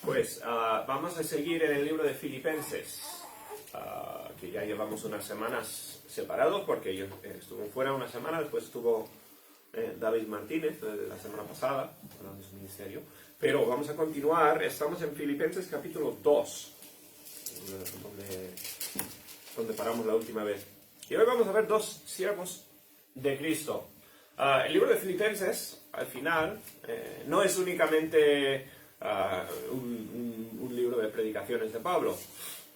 Pues vamos a seguir en el libro de Filipenses, que ya llevamos unas semanas separados porque yo estuve fuera una semana, después estuvo David Martínez la semana pasada, hablando de su ministerio. Pero vamos a continuar, estamos en Filipenses capítulo 2, donde paramos la última vez. Y hoy vamos a ver dos siervos de Cristo. El libro de Filipenses, al final, no es únicamente un libro de predicaciones de Pablo.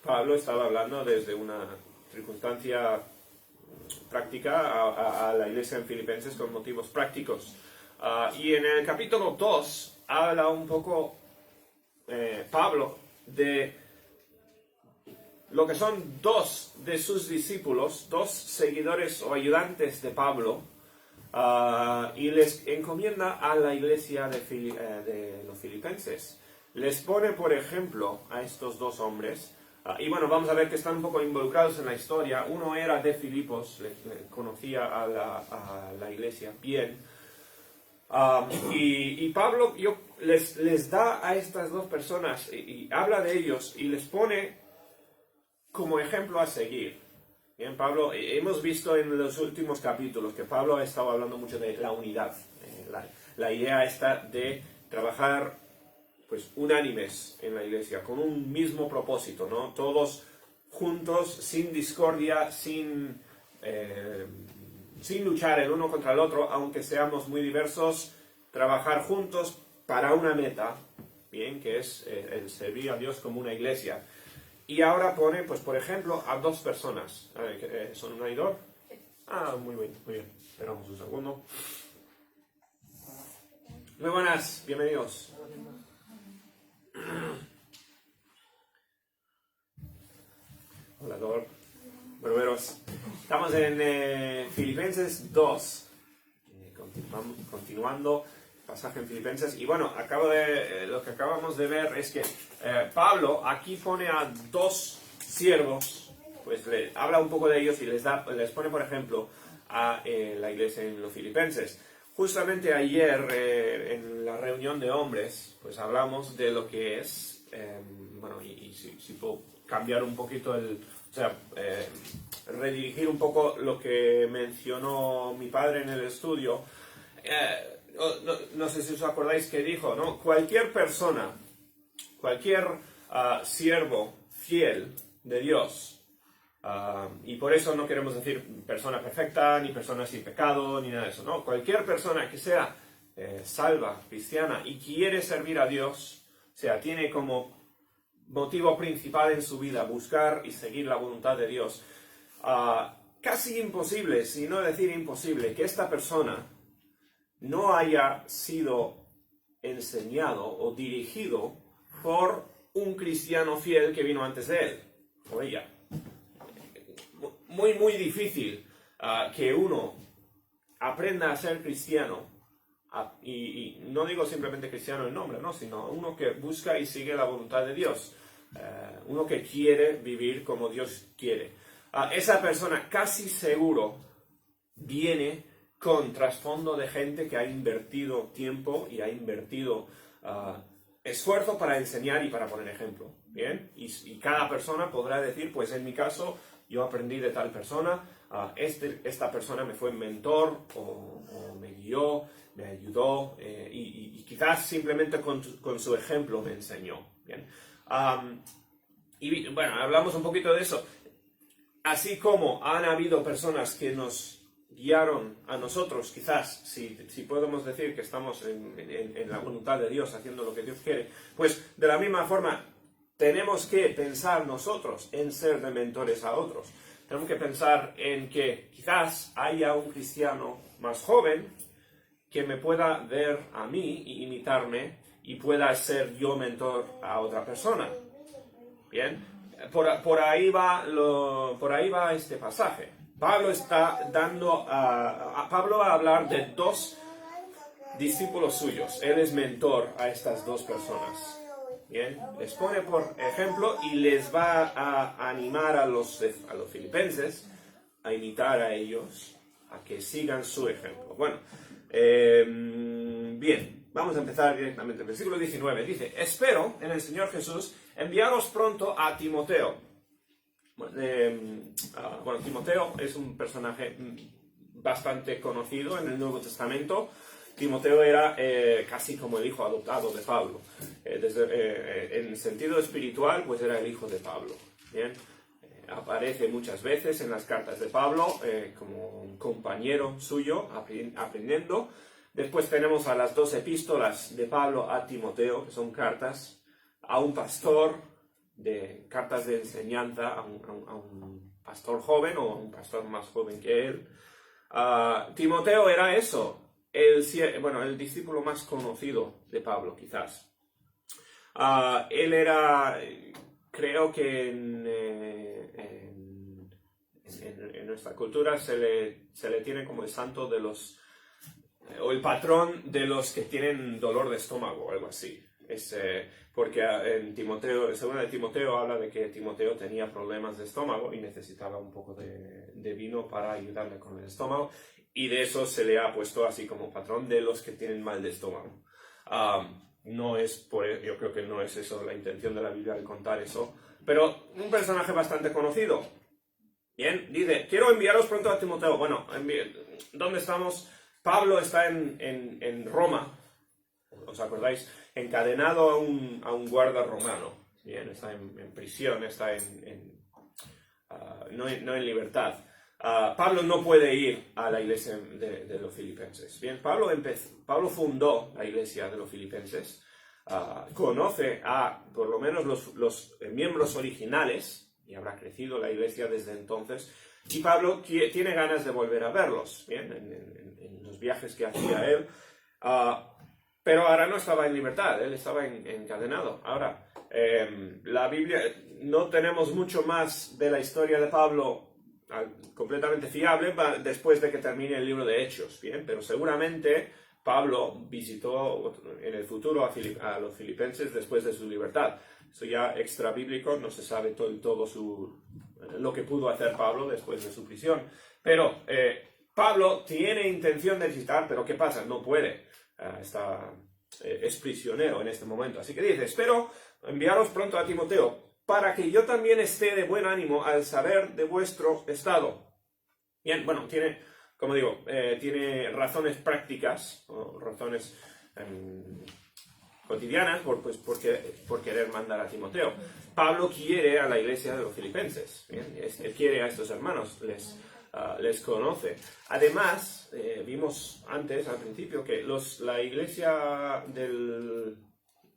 Pablo estaba hablando desde una circunstancia práctica a la iglesia en Filipenses con motivos prácticos. Y en el capítulo 2 habla un poco Pablo de lo que son dos de sus discípulos, dos seguidores o ayudantes de Pablo, y les encomienda a la iglesia de los filipenses. Les pone, por ejemplo, a estos dos hombres, y bueno, vamos a ver que están un poco involucrados en la historia. Uno era de Filipos, conocía a la iglesia bien, y Pablo les da a estas dos personas, y habla de ellos, y les pone como ejemplo a seguir. Bien, Pablo, hemos visto en los últimos capítulos que Pablo ha estado hablando mucho de la unidad. La idea está de trabajar pues unánimes en la iglesia, con un mismo propósito, ¿no? Todos juntos, sin discordia, sin luchar el uno contra el otro, aunque seamos muy diversos, trabajar juntos para una meta, bien, que es el servir a Dios como una iglesia. Y ahora pone, pues por ejemplo, a dos personas. A ver, ¿son un ayudor? Muy bien, muy bien. Esperamos un segundo. Muy buenas, bienvenidos. Hola, Dor. Bueno, veros. Estamos en Filipenses 2. Continuando. Pasaje en Filipenses, y bueno, lo que acabamos de ver es que Pablo aquí pone a dos siervos, pues habla un poco de ellos y les pone, por ejemplo, a la iglesia en los Filipenses. Justamente ayer, en la reunión de hombres, pues hablamos de lo que es, bueno, y si puedo cambiar un poquito redirigir un poco lo que mencionó mi padre en el estudio. No sé si os acordáis que dijo, ¿no? Cualquier persona, cualquier siervo fiel de Dios, y por eso no queremos decir persona perfecta, ni persona sin pecado, ni nada de eso, ¿no? Cualquier persona que sea salva, cristiana, y quiere servir a Dios, o sea, tiene como motivo principal en su vida buscar y seguir la voluntad de Dios, casi imposible, si no decir imposible, que esta persona no haya sido enseñado o dirigido por un cristiano fiel que vino antes de él, o ella. Muy, muy difícil que uno aprenda a ser cristiano, y no digo simplemente cristiano en nombre, ¿no? Sino uno que busca y sigue la voluntad de Dios, uno que quiere vivir como Dios quiere. Esa persona casi seguro viene con trasfondo de gente que ha invertido tiempo y ha invertido esfuerzo para enseñar y para poner ejemplo, ¿bien? Y cada persona podrá decir, pues en mi caso, yo aprendí de tal persona, esta persona me fue mentor, o me guió, me ayudó, y quizás simplemente con su ejemplo me enseñó, ¿bien? Y bueno, hablamos un poquito de eso. Así como han habido personas que nos guiaron a nosotros, quizás, si podemos decir que estamos en la voluntad de Dios, haciendo lo que Dios quiere, pues de la misma forma tenemos que pensar nosotros en ser de mentores a otros. Tenemos que pensar en que quizás haya un cristiano más joven que me pueda ver a mí y imitarme y pueda ser yo mentor a otra persona. Bien, por ahí va este pasaje. Pablo está dando Pablo va a hablar de dos discípulos suyos. Él es mentor a estas dos personas. Bien, les pone por ejemplo y les va a animar a los filipenses a imitar a ellos, a que sigan su ejemplo. Bueno, bien. vamos a empezar directamente. Versículo 19 dice: espero en el Señor Jesús enviaros pronto a Timoteo. Bueno, Timoteo es un personaje bastante conocido en el Nuevo Testamento. Timoteo era casi como el hijo adoptado de Pablo. En sentido espiritual, pues era el hijo de Pablo. Bien. Aparece muchas veces en las cartas de Pablo como un compañero suyo aprendiendo. Después tenemos a las 2 epístolas de Pablo a Timoteo, que son cartas a un pastor, cartas de enseñanza a un pastor joven o a un pastor más joven que él. Timoteo era eso, el discípulo más conocido de Pablo, quizás. Él era, creo que en nuestra cultura se le tiene como el santo de los, o el patrón de los que tienen dolor de estómago, o algo así. Porque en Timoteo, el segundo de Timoteo habla de que Timoteo tenía problemas de estómago y necesitaba un poco de vino para ayudarle con el estómago, y de eso se le ha puesto así como patrón de los que tienen mal de estómago. Yo creo que no es eso la intención de la Biblia al contar eso, pero un personaje bastante conocido. Bien, dice: quiero enviaros pronto a Timoteo. Bueno, ¿dónde estamos? Pablo está en Roma, ¿os acordáis? Encadenado a un guarda romano. Bien, está en prisión, está no en libertad. Pablo no puede ir a la iglesia de los filipenses. Bien, Pablo fundó la iglesia de los filipenses, conoce a por lo menos los miembros originales, y habrá crecido la iglesia desde entonces, y Pablo tiene ganas de volver a verlos, bien, en los viajes que hacía él, pero ahora no estaba en libertad, él estaba encadenado. Ahora, la Biblia, no tenemos mucho más de la historia de Pablo completamente fiable después de que termine el libro de Hechos, bien, pero seguramente Pablo visitó en el futuro a los filipenses después de su libertad. Eso ya extra bíblico, no se sabe todo lo que pudo hacer Pablo después de su prisión. Pero Pablo tiene intención de visitar, pero ¿qué pasa? No puede. Es prisionero en este momento. Así que dice: espero enviaros pronto a Timoteo, para que yo también esté de buen ánimo al saber de vuestro estado. Bien, bueno, como digo, tiene razones prácticas, o razones cotidianas por querer mandar a Timoteo. Pablo quiere a la iglesia de los filipenses, ¿bien? Él quiere a estos hermanos, les conoce. Además, vimos antes, al principio, que la iglesia de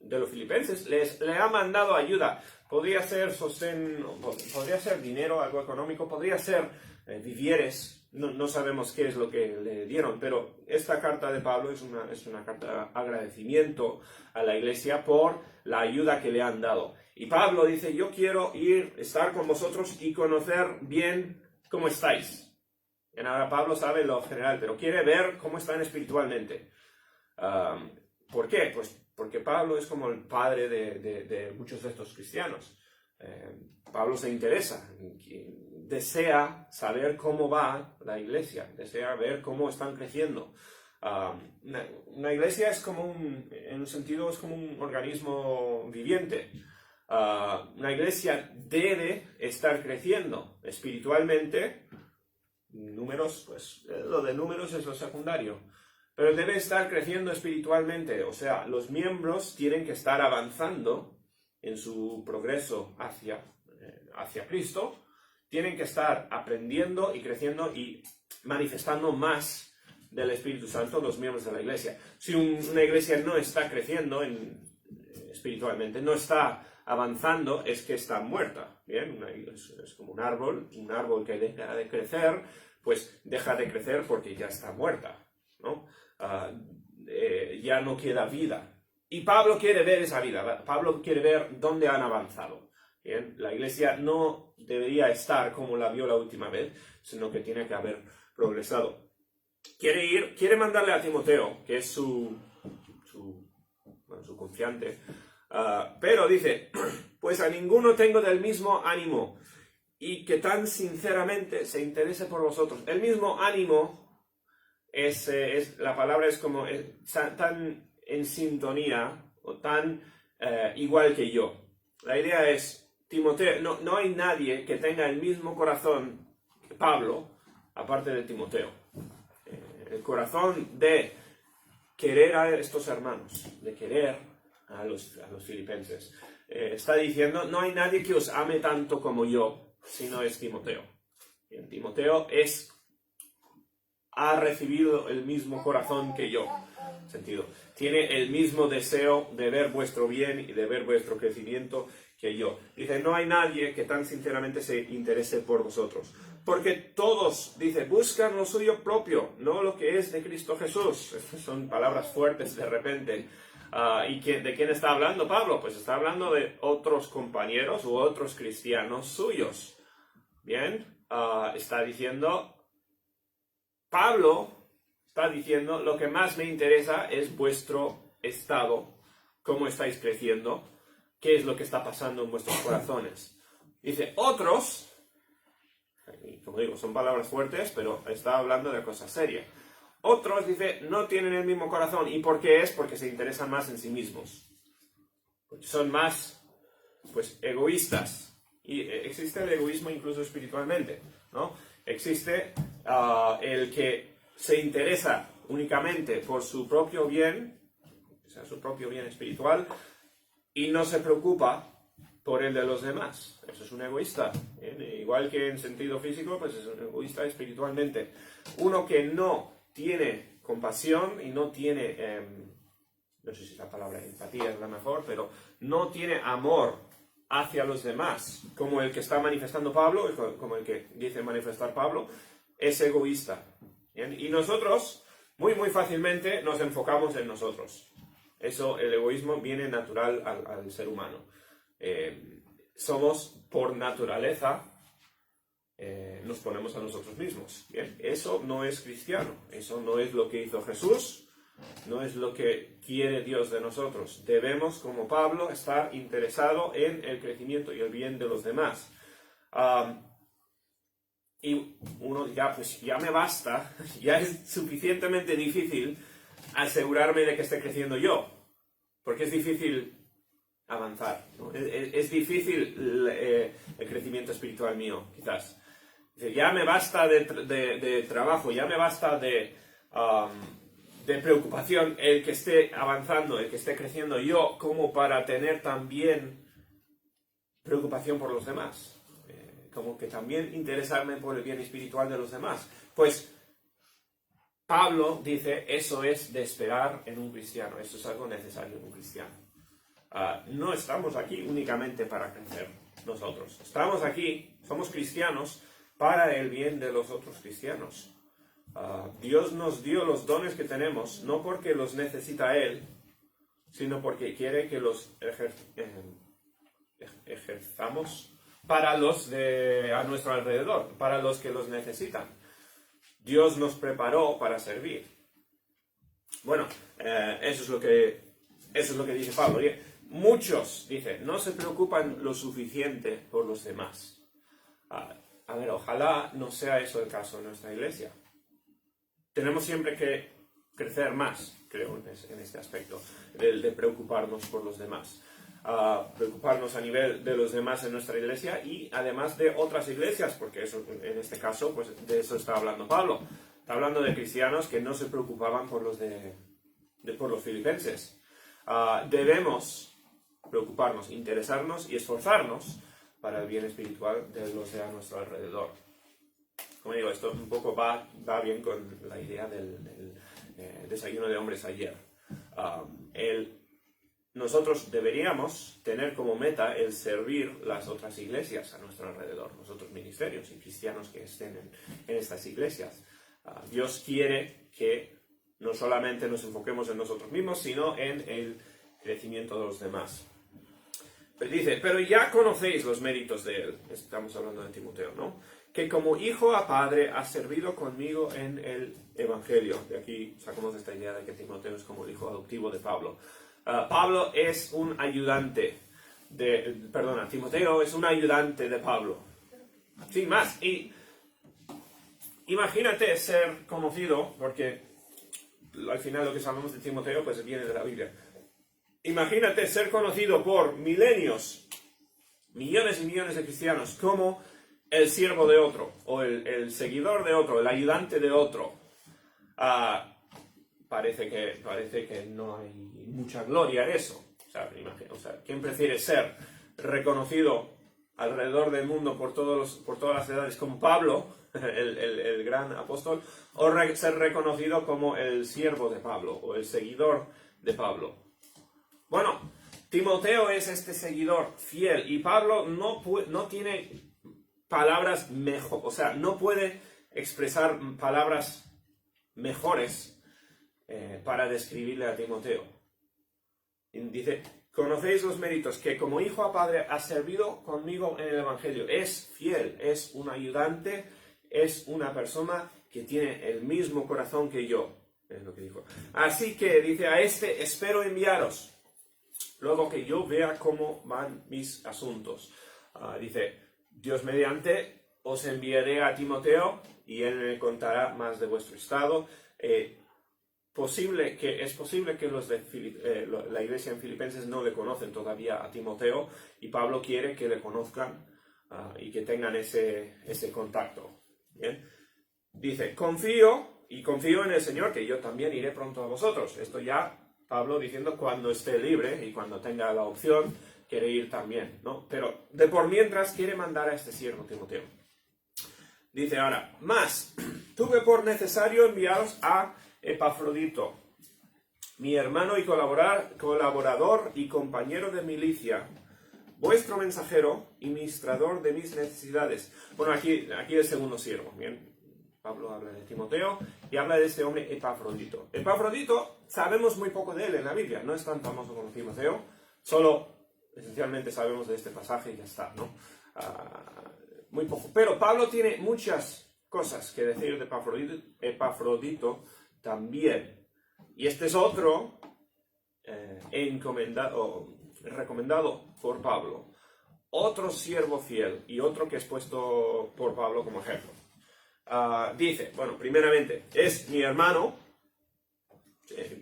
los filipenses le ha mandado ayuda. Podría ser sostén, podría ser dinero, algo económico, podría ser vivieres. No sabemos qué es lo que le dieron, pero esta carta de Pablo es una carta de agradecimiento a la iglesia por la ayuda que le han dado. Y Pablo dice: yo quiero estar con vosotros y conocer bien cómo estáis. Y ahora Pablo sabe lo general, pero quiere ver cómo están espiritualmente. ¿Por qué? Pues porque Pablo es como el padre de muchos de estos cristianos. Pablo se interesa, desea saber cómo va la iglesia, desea ver cómo están creciendo. Una iglesia es como en un sentido, es como un organismo viviente. Una iglesia debe estar creciendo espiritualmente. Números, pues lo de números es lo secundario, pero debe estar creciendo espiritualmente. O sea, los miembros tienen que estar avanzando en su progreso hacia Cristo, tienen que estar aprendiendo y creciendo y manifestando más del Espíritu Santo los miembros de la iglesia. Si una iglesia no está creciendo espiritualmente, no está avanzando, es que está muerta. Bien, es como un árbol que deja de crecer, pues deja de crecer porque ya está muerta, ¿no? Ya no queda vida. Y Pablo quiere ver esa vida. Pablo quiere ver dónde han avanzado. Bien, la iglesia no debería estar como la vio la última vez, sino que tiene que haber progresado. Quiere mandarle a Timoteo, que es su confiante, pero dice: pues a ninguno tengo del mismo ánimo, y que tan sinceramente se interese por vosotros. El mismo ánimo la palabra es como tan en sintonía o tan igual que yo. La idea es, Timoteo, no hay nadie que tenga el mismo corazón que Pablo, aparte de Timoteo. El corazón de querer a estos hermanos, de querer a los filipenses. Está diciendo, no hay nadie que os ame tanto como yo, si no es Timoteo. Bien, Timoteo ha recibido el mismo corazón que yo. Tiene el mismo deseo de ver vuestro bien y de ver vuestro crecimiento que yo. Dice, no hay nadie que tan sinceramente se interese por vosotros. Porque todos, dice, buscan lo suyo propio, no lo que es de Cristo Jesús. Estas son palabras fuertes de repente. ¿Y de quién está hablando Pablo? Pues está hablando de otros compañeros u otros cristianos suyos. Bien, está diciendo, Pablo está diciendo, lo que más me interesa es vuestro estado, cómo estáis creciendo, qué es lo que está pasando en vuestros corazones. Dice, otros, y como digo, son palabras fuertes, pero está hablando de cosas serias. Otros, dice, no tienen el mismo corazón. ¿Y por qué es? Porque se interesan más en sí mismos. Porque son más, pues, egoístas. Y existe el egoísmo incluso espiritualmente, ¿no? Existe el que se interesa únicamente por su propio bien, o sea, su propio bien espiritual, y no se preocupa por el de los demás. Eso es un egoísta. Igual que en sentido físico, pues es un egoísta espiritualmente. Uno que no tiene compasión y no tiene, no sé si la palabra empatía es la mejor, pero no tiene amor hacia los demás, como el que está manifestando Pablo, como el que dice manifestar Pablo, es egoísta. ¿Bien? Y nosotros, muy fácilmente, nos enfocamos en nosotros. Eso, el egoísmo viene natural al ser humano. Somos, por naturaleza, nos ponemos a nosotros mismos. ¿Bien? Eso no es cristiano, eso no es lo que hizo Jesús, no es lo que quiere Dios de nosotros. Debemos, como Pablo, estar interesado en el crecimiento y el bien de los demás. Y uno dirá, pues ya me basta, ya es suficientemente difícil asegurarme de que esté creciendo yo, porque es difícil avanzar, ¿no? Es difícil el crecimiento espiritual mío, quizás. Ya me basta de trabajo, ya me basta de preocupación el que esté avanzando, el que esté creciendo yo, como para tener también preocupación por los demás. Como que también interesarme por el bien espiritual de los demás. Pues Pablo dice, eso es de esperar en un cristiano, eso es algo necesario en un cristiano. No estamos aquí únicamente para crecer nosotros, estamos aquí, somos cristianos para el bien de los otros cristianos. Dios nos dio los dones que tenemos, no porque los necesita Él, sino porque quiere que los ejerzamos para los a nuestro alrededor, para los que los necesitan. Dios nos preparó para servir. Bueno, eso es lo que dice Pablo. Muchos, dice, no se preocupan lo suficiente por los demás. A ver, ojalá no sea eso el caso en nuestra iglesia. Tenemos siempre que crecer más, creo, en este aspecto, de preocuparnos por los demás. Preocuparnos a nivel de los demás en nuestra iglesia y además de otras iglesias, porque eso, en este caso, pues de eso está hablando Pablo. Está hablando de cristianos que no se preocupaban por los por los filipenses. Debemos preocuparnos, interesarnos y esforzarnos para el bien espiritual de los de a nuestro alrededor. Como digo, esto un poco va bien con la idea del desayuno de hombres ayer. Nosotros deberíamos tener como meta el servir las otras iglesias a nuestro alrededor, los otros ministerios y cristianos que estén en estas iglesias. Dios quiere que no solamente nos enfoquemos en nosotros mismos, sino en el crecimiento de los demás. Pero dice, pero ya conocéis los méritos de él, estamos hablando de Timoteo, ¿no? Que como hijo a padre ha servido conmigo en el Evangelio. De aquí sacamos esta idea de que Timoteo es como el hijo adoptivo de Pablo. Pablo es un ayudante Timoteo es un ayudante de Pablo. Sin más. Y imagínate ser conocido, porque al final lo que sabemos de Timoteo pues viene de la Biblia. Imagínate ser conocido por milenios, millones y millones de cristianos como el siervo de otro, o el seguidor de otro, el ayudante de otro. Parece que no hay mucha gloria en eso. O sea, ¿quién prefiere ser reconocido alrededor del mundo por todas las edades como Pablo, el gran apóstol, o ser reconocido como el siervo de Pablo o el seguidor de Pablo? Bueno, Timoteo es este seguidor fiel y Pablo no tiene palabras mejor, o sea, no puede expresar palabras mejores para describirle a Timoteo. Y dice: conocéis los méritos que como hijo a padre ha servido conmigo en el Evangelio. Es fiel, es un ayudante, es una persona que tiene el mismo corazón que yo. Es lo que dijo. Así que dice: a este espero enviaros, luego que yo vea cómo van mis asuntos. Dice: Dios mediante os enviaré a Timoteo y él me contará más de vuestro estado. Es posible que los de la iglesia en Filipenses no le conocen todavía a Timoteo, y Pablo quiere que le conozcan y que tengan ese contacto. ¿Bien? Dice: confío en el Señor, que yo también iré pronto a vosotros. Esto ya Pablo diciendo cuando esté libre y cuando tenga la opción, quiere ir también, ¿no? Pero de por mientras quiere mandar a este siervo Timoteo. Dice ahora: más, tuve por necesario enviaros a Epafrodito, mi hermano y colaborador y compañero de milicia, vuestro mensajero y ministrador de mis necesidades. Bueno, aquí el segundo siervo, ¿bien? Pablo habla de Timoteo y habla de este hombre Epafrodito. Epafrodito, sabemos muy poco de él en la Biblia, no es tan famoso como Timoteo, solo esencialmente sabemos de este pasaje y ya está, ¿no? Muy poco. Pero Pablo tiene muchas cosas que decir de Epafrodito también. Y este es otro recomendado por Pablo. Otro siervo fiel y otro que es puesto por Pablo como ejemplo. Dice, bueno, primeramente, es mi hermano,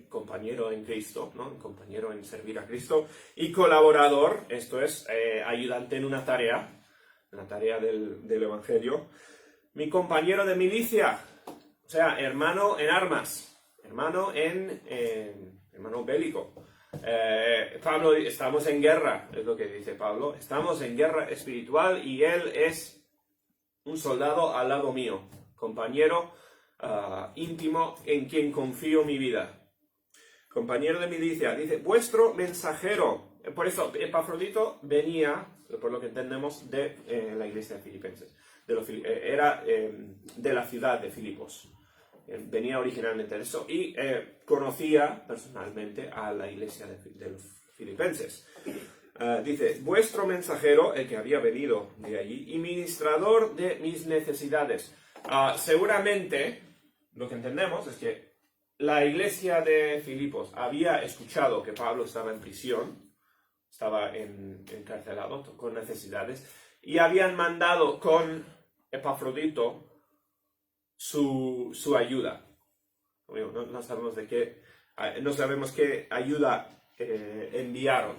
compañero en Cristo, ¿no? Compañero en servir a Cristo, y colaborador, esto es, ayudante en una tarea, la tarea del Evangelio. Mi compañero de milicia, o sea, hermano en armas, hermano bélico. Pablo, estamos en guerra, es lo que dice Pablo, estamos en guerra espiritual y él es un soldado al lado mío, compañero íntimo en quien confío mi vida. Compañero de milicia, dice, vuestro mensajero. Por eso, Epafrodito venía, por lo que entendemos, de la iglesia de Filipenses. Era de la ciudad de Filipos. Venía originalmente de eso y conocía personalmente a la iglesia de los filipenses. Dice, vuestro mensajero, el que había venido de allí, y ministrador de mis necesidades. Seguramente, lo que entendemos es que la iglesia de Filipos había escuchado que Pablo estaba en prisión, estaba encarcelado con necesidades, y habían mandado con Epafrodito su ayuda. No sabemos qué ayuda enviaron,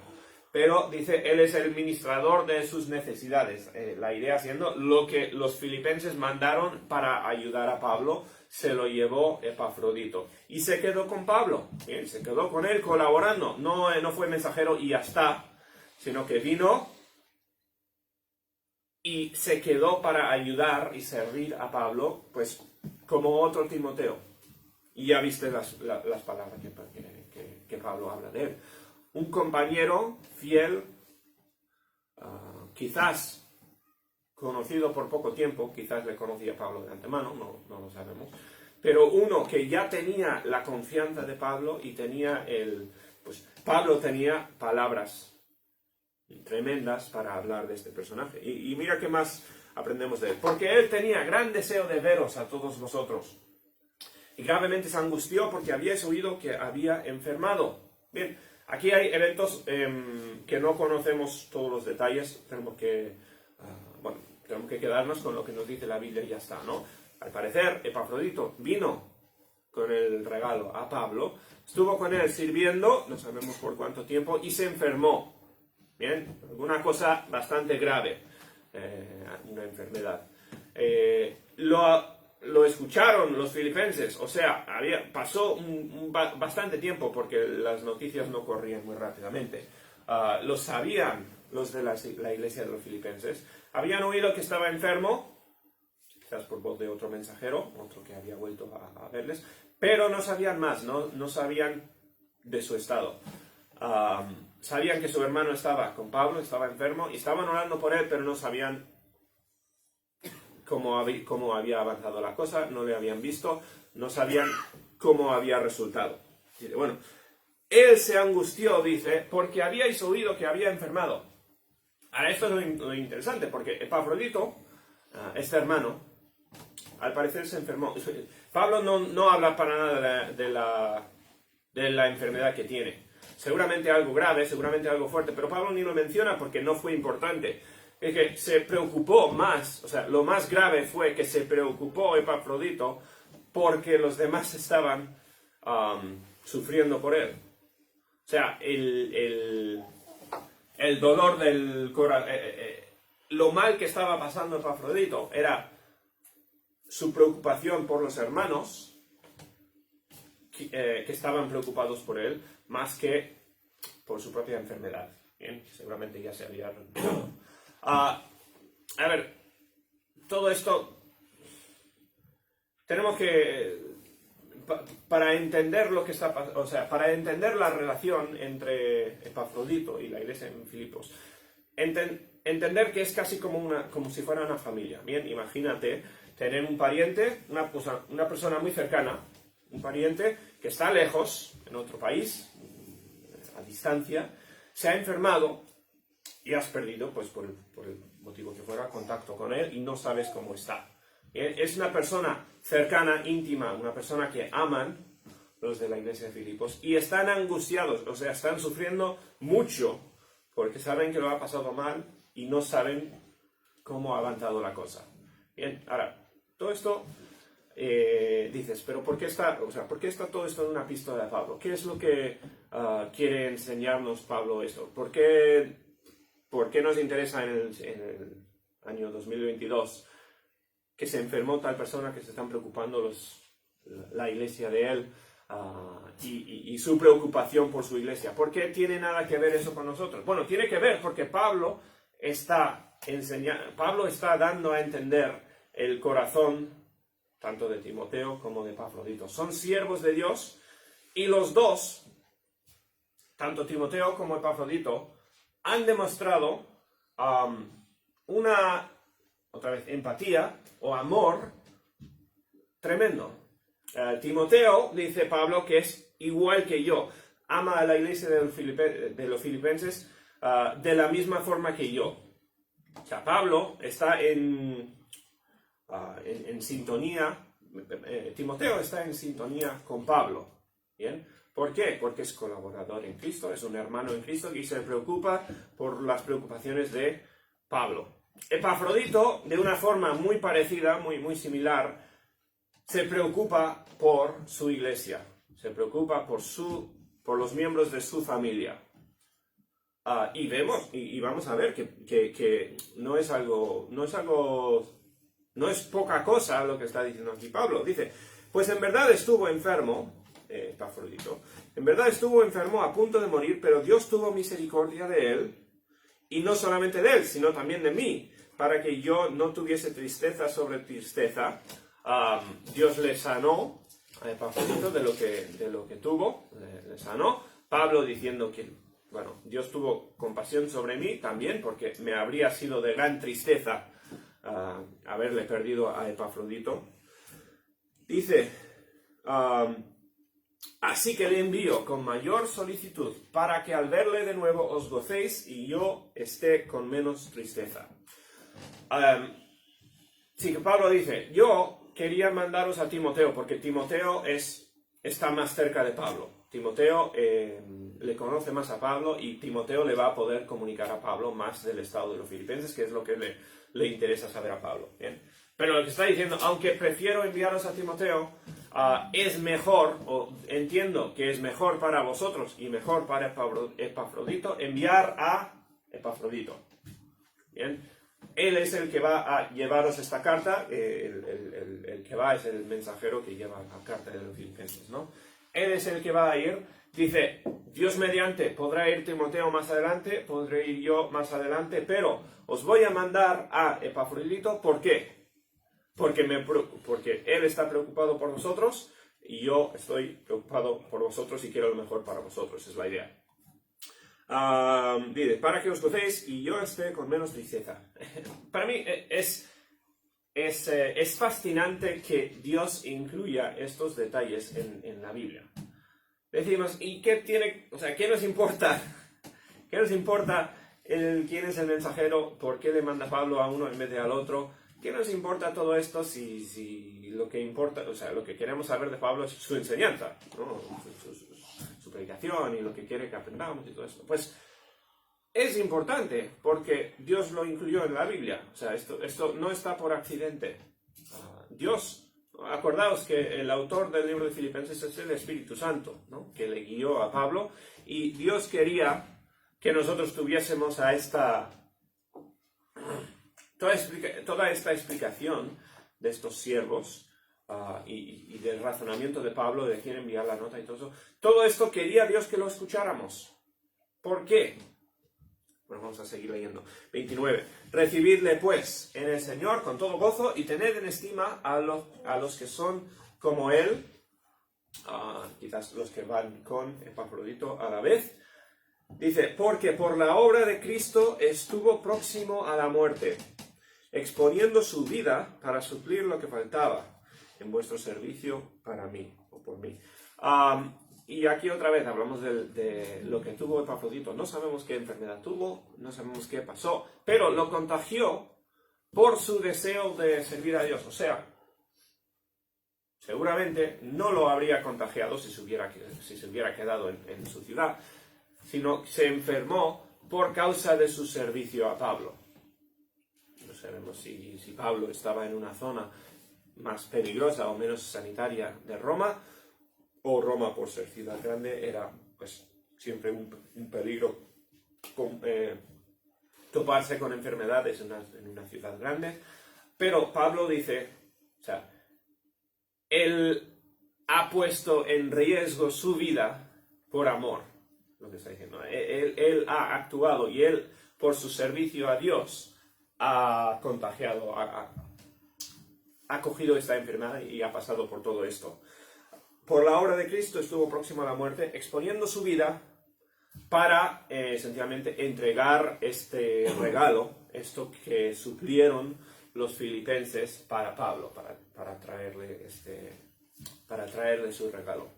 pero dice, él es el ministrador de sus necesidades. La idea siendo, lo que los filipenses mandaron para ayudar a Pablo, se lo llevó Epafrodito. Y se quedó con Pablo, ¿bien? Se quedó con él colaborando. No fue mensajero y ya está, sino que vino y se quedó para ayudar y servir a Pablo, pues como otro Timoteo. Y ya viste las palabras que Pablo habla de él. Un compañero fiel, quizás conocido por poco tiempo, quizás le conocía a Pablo de antemano, no lo sabemos, pero uno que ya tenía la confianza de Pablo y tenía pues Pablo tenía palabras tremendas para hablar de este personaje. Y mira qué más aprendemos de él. Porque él tenía gran deseo de veros a todos vosotros. Y gravemente se angustió porque habíais oído que había enfermado. Bien, aquí hay eventos que no conocemos todos los detalles. Tenemos que quedarnos con lo que nos dice la Biblia y ya está, ¿no? Al parecer, Epafrodito vino con el regalo a Pablo, estuvo con él sirviendo, no sabemos por cuánto tiempo, y se enfermó. Bien, alguna cosa bastante grave, una enfermedad. Lo escucharon los filipenses, o sea, pasó bastante tiempo porque las noticias no corrían muy rápidamente. Lo sabían los de la iglesia de los filipenses, habían oído que estaba enfermo, quizás por voz de otro mensajero, otro que había vuelto a verles, pero no sabían más, no sabían de su estado. Sabían que su hermano estaba con Pablo, estaba enfermo, y estaban orando por él, pero no sabían cómo había avanzado la cosa, no le habían visto, no sabían cómo había resultado. Dice, bueno, él se angustió, dice, porque habíais oído que había enfermado. Ahora, esto es lo interesante, porque Epafrodito, este hermano, al parecer se enfermó. Pablo no habla para nada de la enfermedad que tiene. Seguramente algo grave, seguramente algo fuerte, pero Pablo ni lo menciona porque no fue importante. Es que se preocupó más, o sea, lo más grave fue que se preocupó Epafrodito porque los demás estaban sufriendo por él. O sea, el dolor del corazón, lo mal que estaba pasando Epafrodito era su preocupación por los hermanos que estaban preocupados por él, más que por su propia enfermedad. Bien, seguramente ya se había recuperado. A ver, todo esto tenemos que, para entender lo que está pasando, o sea, para entender la relación entre Epafrodito y la iglesia en Filipos, entender que es casi como si fuera una familia. Bien, imagínate tener un pariente, una persona muy cercana, un pariente que está lejos, en otro país, a distancia, se ha enfermado y has perdido, pues por el motivo que fuera, contacto con él y no sabes cómo está. Es una persona cercana, íntima, una persona que aman los de la iglesia de Filipos y están angustiados, o sea, están sufriendo mucho porque saben que lo ha pasado mal y no saben cómo ha avanzado la cosa. Bien, ahora, todo esto dices, pero ¿por qué está todo esto en una epístola de Pablo? ¿Qué es lo que quiere enseñarnos Pablo esto? ¿Por qué nos interesa en el año 2022 que se enfermó tal persona, que se están preocupando la iglesia de él y su preocupación por su iglesia? ¿Por qué tiene nada que ver eso con nosotros? Bueno, tiene que ver porque Pablo está dando a entender el corazón tanto de Timoteo como de Epafrodito. Son siervos de Dios y los dos, tanto Timoteo como Epafrodito, han demostrado empatía o amor tremendo. Timoteo, dice Pablo, que es igual que yo, ama a la iglesia de los filipenses de la misma forma que yo. O sea, Pablo está en sintonía, Timoteo está en sintonía con Pablo. ¿Bien? ¿Por qué? Porque es colaborador en Cristo, es un hermano en Cristo y se preocupa por las preocupaciones de Pablo. Epafrodito, de una forma muy parecida, muy similar, se preocupa por su iglesia, se preocupa por los miembros de su familia. Y vemos, y vamos a ver que no es poca cosa lo que está diciendo aquí Pablo. Dice, pues en verdad estuvo enfermo, Epafrodito, en verdad estuvo enfermo a punto de morir, pero Dios tuvo misericordia de él, y no solamente de él, sino también de mí, para que yo no tuviese tristeza sobre tristeza. Dios le sanó a Epafrodito de lo que tuvo, le sanó. Pablo diciendo que, bueno, Dios tuvo compasión sobre mí también, porque me habría sido de gran tristeza haberle perdido a Epafrodito. Dice, así que le envío con mayor solicitud para que al verle de nuevo os gocéis y yo esté con menos tristeza. Sí que Pablo dice, yo quería mandaros a Timoteo porque Timoteo está más cerca de Pablo. Timoteo le conoce más a Pablo y Timoteo le va a poder comunicar a Pablo más del estado de los filipenses, que es lo que le interesa saber a Pablo. ¿Bien? Pero lo que está diciendo, aunque prefiero enviaros a Timoteo, es mejor, o entiendo que es mejor para vosotros y mejor para Epafrodito enviar a Epafrodito. Bien, él es el que va a llevaros esta carta, el que va es el mensajero que lleva la carta de los Filipenses, ¿no? Él es el que va a ir, dice, Dios mediante, podrá ir Timoteo más adelante, podré ir yo más adelante, pero os voy a mandar a Epafrodito, ¿por qué? Porque él está preocupado por vosotros y yo estoy preocupado por vosotros y quiero lo mejor para vosotros, es la idea. Dice, para que os gocéis y yo esté con menos tristeza. Para mí es fascinante que Dios incluya estos detalles en la Biblia. Decimos, ¿y qué tiene? O sea, ¿qué nos importa? ¿Qué nos importa quién es el mensajero? ¿Por qué le manda Pablo a uno en vez de al otro? ¿Qué nos importa todo esto si lo que importa, o sea, lo que queremos saber de Pablo es su enseñanza, ¿no? Su predicación y lo que quiere que aprendamos y todo esto? Pues es importante porque Dios lo incluyó en la Biblia. O sea, esto no está por accidente. Dios, acordaos que el autor del libro de Filipenses es el Espíritu Santo, ¿no? Que le guió a Pablo, y Dios quería que nosotros tuviésemos toda esta explicación de estos siervos y del razonamiento de Pablo, de quién enviar la nota y todo eso. Todo esto quería Dios que lo escucháramos. ¿Por qué? Bueno, vamos a seguir leyendo. 29. Recibidle pues en el Señor con todo gozo y tened en estima a los que son como Él, quizás los que van con Epafrodito a la vez. Dice, porque por la obra de Cristo estuvo próximo a la muerte, exponiendo su vida para suplir lo que faltaba en vuestro servicio para mí, o por mí. Y aquí otra vez hablamos de lo que tuvo Epafrodito. No sabemos qué enfermedad tuvo, no sabemos qué pasó, pero lo contagió por su deseo de servir a Dios. O sea, seguramente no lo habría contagiado si se hubiera quedado en su ciudad, sino se enfermó por causa de su servicio a Pablo. No sabemos si Pablo estaba en una zona más peligrosa o menos sanitaria de Roma, o Roma, por ser ciudad grande, era pues siempre un peligro toparse con enfermedades en una ciudad grande. Pero Pablo dice, o sea, él ha puesto en riesgo su vida por amor, lo que está diciendo. Él ha actuado y él, por su servicio a Dios, ha contagiado, ha cogido esta enfermedad y ha pasado por todo esto. Por la obra de Cristo estuvo próximo a la muerte, exponiendo su vida para, sencillamente, entregar este regalo, esto que suplieron los filipenses para Pablo, para traerle su regalo.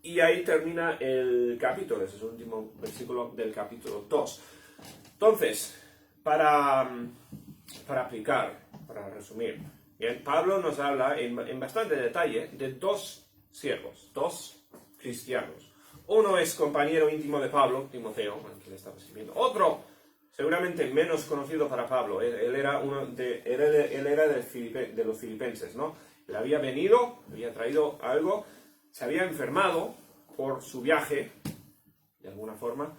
Y ahí termina el capítulo, ese es el último versículo del capítulo 2. Entonces, para aplicar, para resumir, bien, Pablo nos habla en bastante detalle de dos siervos, dos cristianos. Uno es compañero íntimo de Pablo, Timoteo, al que le estaba escribiendo. Otro, seguramente menos conocido para Pablo, él era de los filipenses, ¿no? Él había venido, había traído algo, se había enfermado por su viaje, de alguna forma,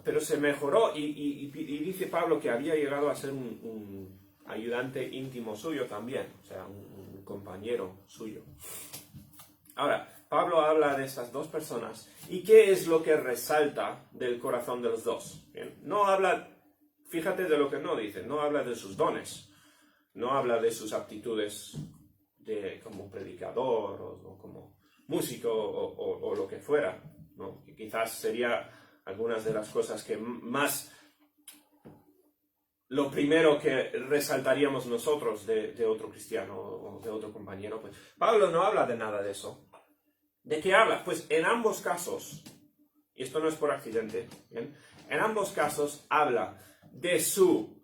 pero se mejoró y dice Pablo que había llegado a ser un ayudante íntimo suyo también, o sea, un compañero suyo. Ahora, Pablo habla de estas dos personas, ¿y qué es lo que resalta del corazón de los dos? Bien, no habla, fíjate de lo que no dice, no habla de sus dones, no habla de sus aptitudes como predicador o como músico o lo que fuera, ¿no? Que quizás sería algunas de las cosas que más, lo primero que resaltaríamos nosotros de otro cristiano o de otro compañero. Pues Pablo no habla de nada de eso. ¿De qué habla? Pues en ambos casos, y esto no es por accidente, ¿bien? En ambos casos habla de su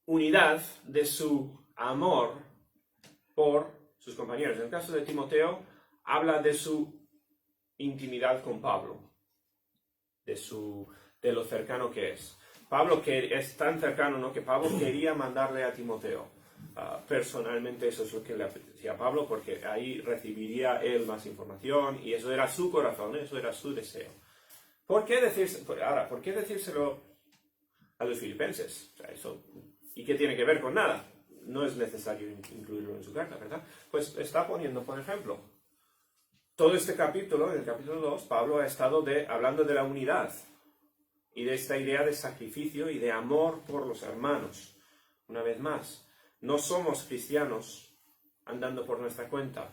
unidad, de su amor por sus compañeros. En el caso de Timoteo, habla de su intimidad con Pablo, de lo cercano que es. Pablo, que es tan cercano, ¿no?, que Pablo quería mandarle a Timoteo. personalmente eso es lo que le apetecía a Pablo, porque ahí recibiría él más información y eso era su corazón, eso era su deseo. ¿Por qué decírselo a los filipenses? O sea, ¿y qué tiene que ver con nada? No es necesario incluirlo en su carta, ¿verdad? Pues está poniendo, por ejemplo, todo este capítulo, en el capítulo 2, Pablo ha estado hablando de la unidad y de esta idea de sacrificio y de amor por los hermanos. Una vez más, no somos cristianos andando por nuestra cuenta.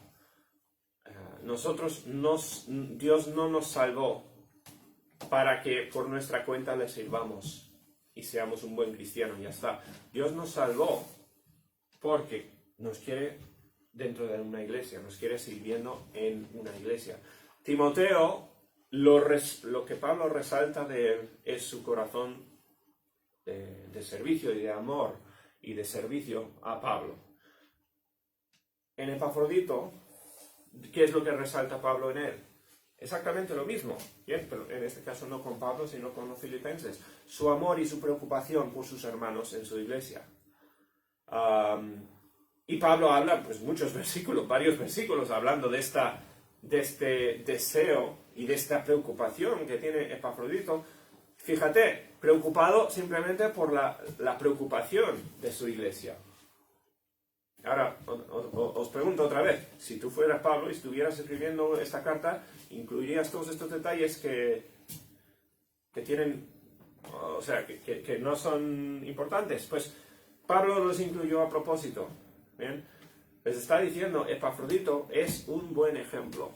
Dios no nos salvó para que por nuestra cuenta le sirvamos y seamos un buen cristiano, y ya está. Dios nos salvó porque nos quiere dentro de una iglesia, nos quiere sirviendo en una iglesia. Timoteo, lo que Pablo resalta de él es su corazón de servicio y de amor y de servicio a Pablo. En Epafrodito, ¿qué es lo que resalta Pablo en él? Exactamente lo mismo, bien, pero en este caso no con Pablo, sino con los filipenses. Su amor y su preocupación por sus hermanos en su iglesia. Y Pablo habla, pues varios versículos hablando de este deseo y de esta preocupación que tiene Epafrodito. Fíjate, preocupado simplemente por la preocupación de su iglesia. Ahora, os pregunto otra vez, si tú fueras Pablo y estuvieras escribiendo esta carta, ¿incluirías todos estos detalles que tienen, o sea, que no son importantes? Pues Pablo los incluyó a propósito. ¿Bien? Les está diciendo, Epafrodito es un buen ejemplo.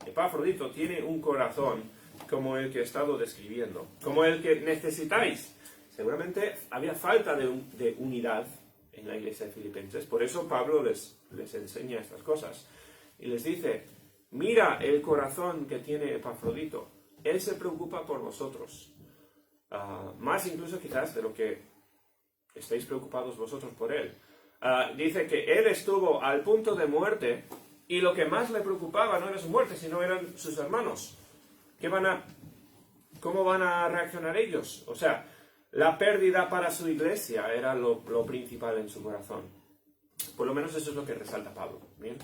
Epafrodito tiene un corazón como el que he estado describiendo, como el que necesitáis. Seguramente había falta de unidad en la iglesia de Filipenses, por eso Pablo les enseña estas cosas. Y les dice, mira el corazón que tiene Epafrodito, él se preocupa por vosotros. Más incluso quizás de lo que estáis preocupados vosotros por él. Dice que él estuvo al punto de muerte y lo que más le preocupaba no era su muerte, sino eran sus hermanos. ¿Cómo van a reaccionar ellos? O sea, la pérdida para su iglesia era lo principal en su corazón. Por lo menos eso es lo que resalta Pablo. ¿Bien?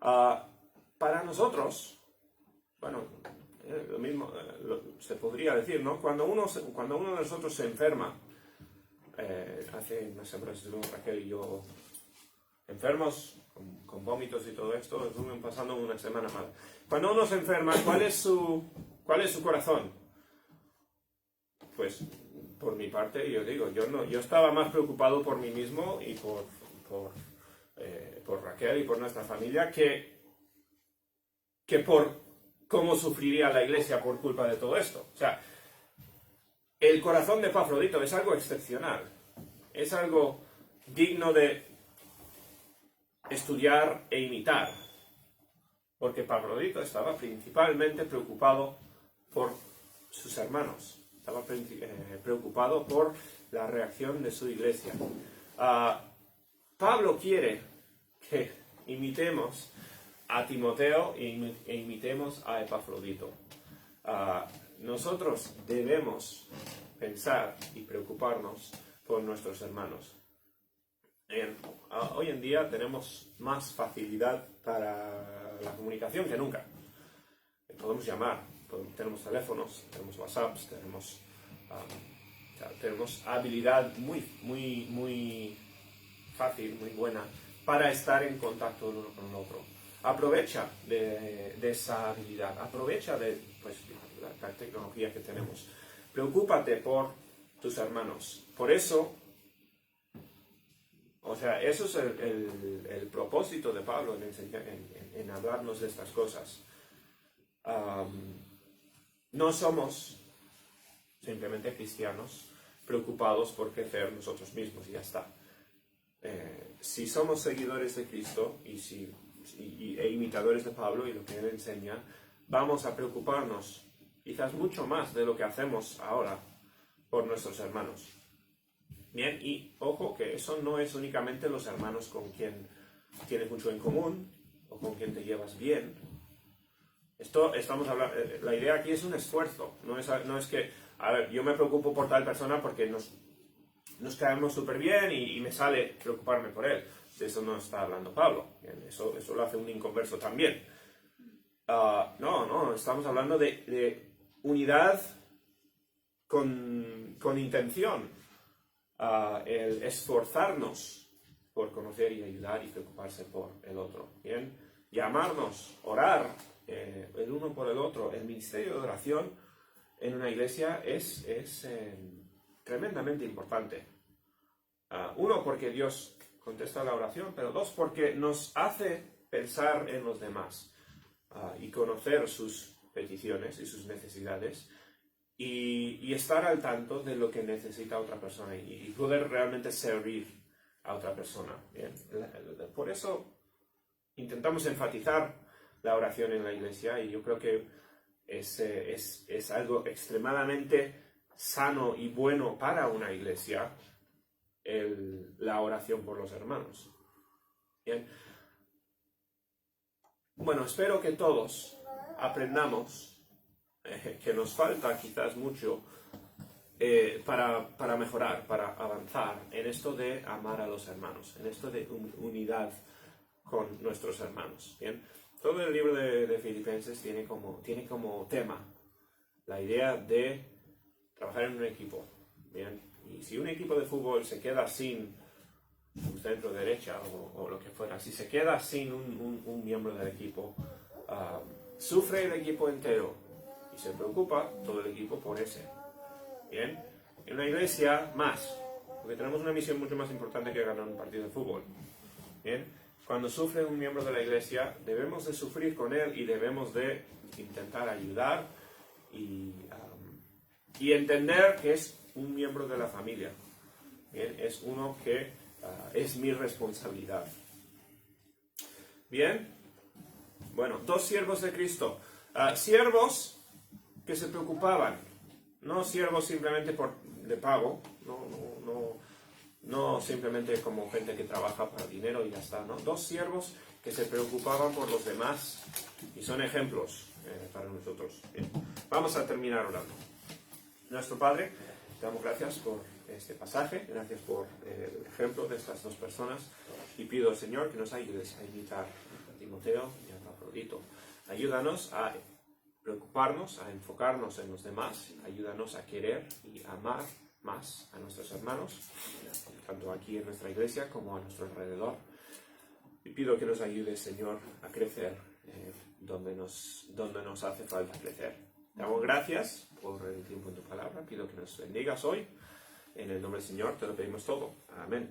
Para nosotros, bueno, lo mismo se podría decir, ¿no? Cuando uno de nosotros se enferma, hace unas semanas estuvimos Raquel y yo enfermos, con vómitos y todo esto, estuvimos pasando una semana mala. Cuando uno se enferma, ¿cuál es su corazón? Pues, por mi parte, yo digo, yo estaba más preocupado por mí mismo y por Raquel y por nuestra familia que por cómo sufriría la iglesia por culpa de todo esto. O sea, el corazón de Epafrodito es algo excepcional, es algo digno de estudiar e imitar, porque Epafrodito estaba principalmente preocupado por sus hermanos, estaba preocupado por la reacción de su iglesia. Pablo quiere que imitemos a Timoteo e imitemos a Epafrodito. Nosotros debemos pensar y preocuparnos por nuestros hermanos. Hoy en día tenemos más facilidad para la comunicación que nunca. Podemos llamar, tenemos teléfonos, tenemos WhatsApps, tenemos habilidad muy fácil, muy buena para estar en contacto el uno con el otro. Aprovecha de esa habilidad, aprovecha de la tecnología que tenemos. Preocúpate por tus hermanos. Por eso, o sea, eso es el propósito de Pablo en hablarnos de estas cosas. No somos simplemente cristianos preocupados por crecer nosotros mismos y ya está. Si somos seguidores de Cristo e imitadores de Pablo y lo que él enseña, vamos a preocuparnos quizás mucho más de lo que hacemos ahora por nuestros hermanos. Bien, y ojo que eso no es únicamente los hermanos con quien tienes mucho en común o con quien te llevas bien. Estamos hablando, la idea aquí es un esfuerzo, no es que, a ver, yo me preocupo por tal persona porque nos caemos súper bien y me sale preocuparme por él. De eso no está hablando Pablo. Bien, eso lo hace un inconverso también. No, estamos hablando de unidad con intención. El esforzarnos por conocer y ayudar y preocuparse por el otro. Bien, llamarnos, orar el uno por el otro. El ministerio de oración en una iglesia es tremendamente importante. Uno, porque Dios contesta la oración, pero dos, porque nos hace pensar en los demás y conocer sus peticiones y sus necesidades y estar al tanto de lo que necesita otra persona y poder realmente servir a otra persona. Bien. Por eso intentamos enfatizar la oración en la iglesia y yo creo que es algo extremadamente sano y bueno para una iglesia la oración por los hermanos. Bien. Bueno, espero que todos aprendamos que nos falta quizás mucho para mejorar, para avanzar en esto de amar a los hermanos, en esto de unidad con nuestros hermanos. ¿Bien? Todo el libro de Filipenses tiene como tema la idea de trabajar en un equipo. ¿Bien? Y si un equipo de fútbol se queda sin un centro derecha o lo que fuera, si se queda sin un miembro del equipo, sufre el equipo entero y se preocupa todo el equipo por ese. Bien, en una iglesia más, porque tenemos una misión mucho más importante que ganar un partido de fútbol. Bien, cuando sufre un miembro de la iglesia, debemos de sufrir con él y debemos de intentar ayudar y entender que es un miembro de la familia. Bien, es uno que es mi responsabilidad. Bien, bueno, dos siervos de Cristo. Siervos que se preocupaban, no siervos simplemente de pago, no simplemente como gente que trabaja para dinero y ya está, ¿no? Dos siervos que se preocupaban por los demás y son ejemplos para nosotros. Bien. Vamos a terminar orando. Nuestro Padre, te damos gracias por este pasaje, gracias por el ejemplo de estas dos personas y pido, Señor, que nos ayudes a imitar a Timoteo y a Epafrodito. Ayúdanos a preocuparnos, a enfocarnos en los demás, ayúdanos a querer y amar más a nuestros hermanos, tanto aquí en nuestra iglesia como a nuestro alrededor. Y pido que nos ayudes, Señor, a crecer donde nos hace falta crecer. Te damos gracias por el tiempo en tu palabra, pido que nos bendigas hoy. En el nombre del Señor te lo pedimos todo. Amén.